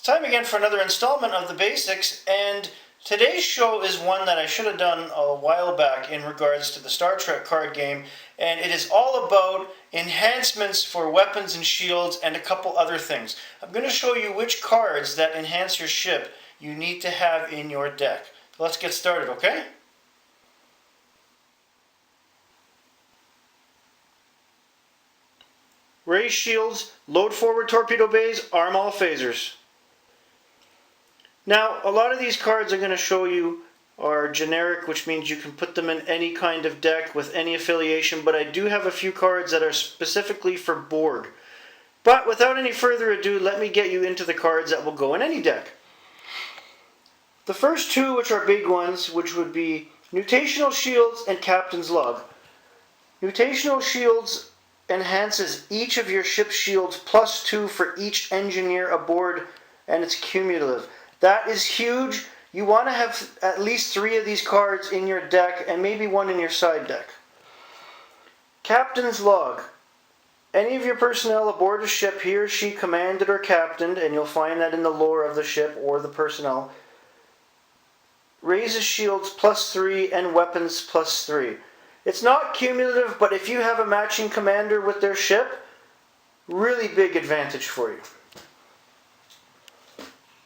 It's time again for another installment of the basics, and today's show is one that I should have done a while back in regards to the Star Trek card game, and it is all about enhancements for weapons and shields and a couple other things. I'm going to show you which cards that enhance your ship you need to have in your deck. Let's get started, okay? Raise shields, load forward torpedo bays, arm all phasers. Now, a lot of these cards I'm going to show you are generic, which means you can put them in any kind of deck with any affiliation, but I do have a few cards that are specifically for Borg. But without any further ado, let me get you into the cards that will go in any deck. The first two, which are big ones, which would be Nutational Shields and Captain's Log. Nutational Shields enhances each of your ship's shields +2 for each engineer aboard, and it's cumulative. That is huge. You want to have at least 3 of these cards in your deck and maybe 1 in your side deck. Captain's Log. Any of your personnel aboard a ship, he or she commanded or captained, and you'll find that in the lore of the ship or the personnel, raises shields +3 and weapons +3. It's not cumulative, but if you have a matching commander with their ship, really big advantage for you.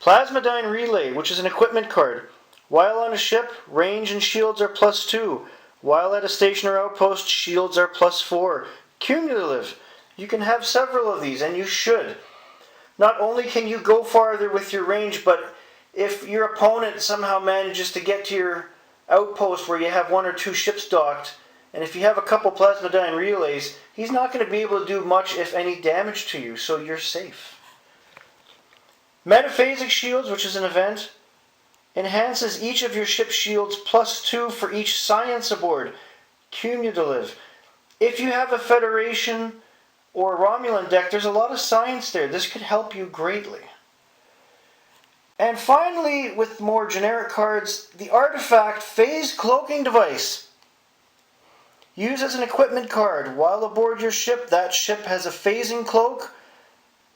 Plasmodyne Relay, which is an equipment card. While on a ship, range and shields are +2. While at a station or outpost, shields are +4. Cumulative. You can have several of these, and you should. Not only can you go farther with your range, but if your opponent somehow manages to get to your outpost where you have 1 or 2 ships docked, and if you have a couple Plasmodyne Relays, he's not going to be able to do much, if any, damage to you, so you're safe. Metaphasic Shields, which is an event, enhances each of your ship's shields +2 for each science aboard. Cumulative. If you have a Federation or Romulan deck, there's a lot of science there. This could help you greatly. And finally, with more generic cards, the Artifact Phase Cloaking Device. Used as an equipment card. While aboard your ship, that ship has a phasing cloak,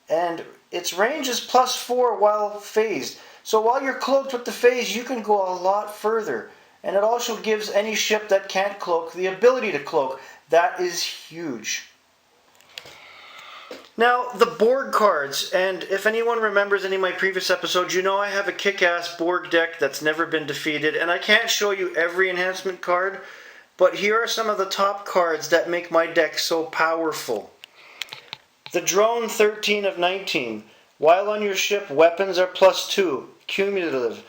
and its range is +4 while phased. So while you're cloaked with the phase, you can go a lot further. And it also gives any ship that can't cloak the ability to cloak. That is huge. Now, the Borg cards, and if anyone remembers any of my previous episodes, you know I have a kick-ass Borg deck that's never been defeated, and I can't show you every enhancement card, but here are some of the top cards that make my deck so powerful. The Drone 13 of 19. While on your ship, weapons are +2. Cumulative.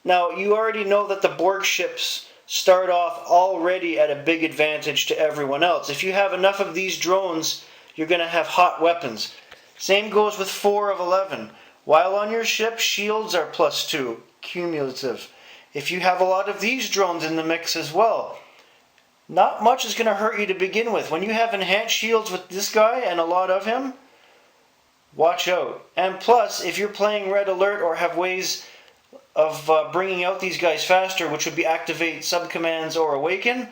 Now, you already know that the Borg ships start off already at a big advantage to everyone else. If you have enough of these drones, you're going to have hot weapons. Same goes with 4 of 11. While on your ship, shields are +2. Cumulative. If you have a lot of these drones in the mix as well, not much is going to hurt you to begin with. When you have enhanced shields with this guy and a lot of him, watch out. And plus, if you're playing Red Alert or have ways of bringing out these guys faster, which would be activate subcommands or awaken,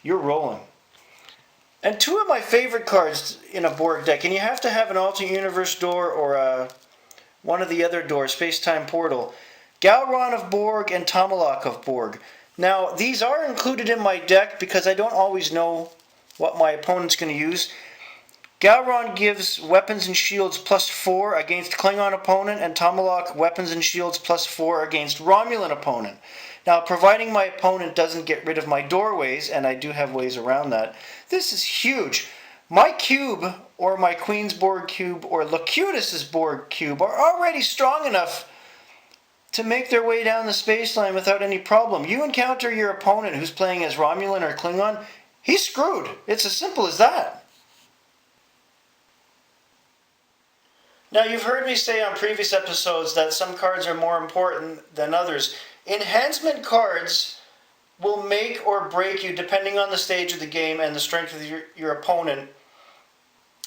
you're rolling. And 2 of my favorite cards in a Borg deck, and you have to have an alternate universe door or one of the other doors, space-time portal. Galron of Borg and Tomalak of Borg. Now, these are included in my deck because I don't always know what my opponent's going to use. Galron gives weapons and shields +4 against Klingon opponent, and Tomalak weapons and shields +4 against Romulan opponent. Now, providing my opponent doesn't get rid of my doorways, and I do have ways around that, this is huge. My cube, or my Queen's Borg cube, or Locutus's Borg cube, are already strong enough to make their way down the space line without any problem. You encounter your opponent who's playing as Romulan or Klingon, he's screwed. It's as simple as that. Now, you've heard me say on previous episodes that some cards are more important than others. Enhancement cards will make or break you depending on the stage of the game and the strength of your opponent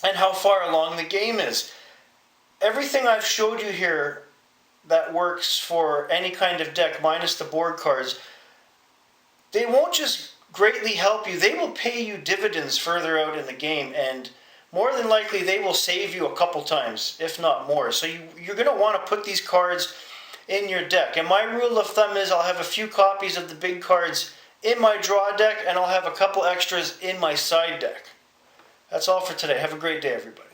and how far along the game is. Everything I've showed you here that works for any kind of deck, minus the Borg cards, they won't just greatly help you, they will pay you dividends further out in the game, and more than likely they will save you a couple times, if not more. So you're going to want to put these cards in your deck. And my rule of thumb is I'll have a few copies of the big cards in my draw deck, and I'll have a couple extras in my side deck. That's all for today. Have a great day, everybody.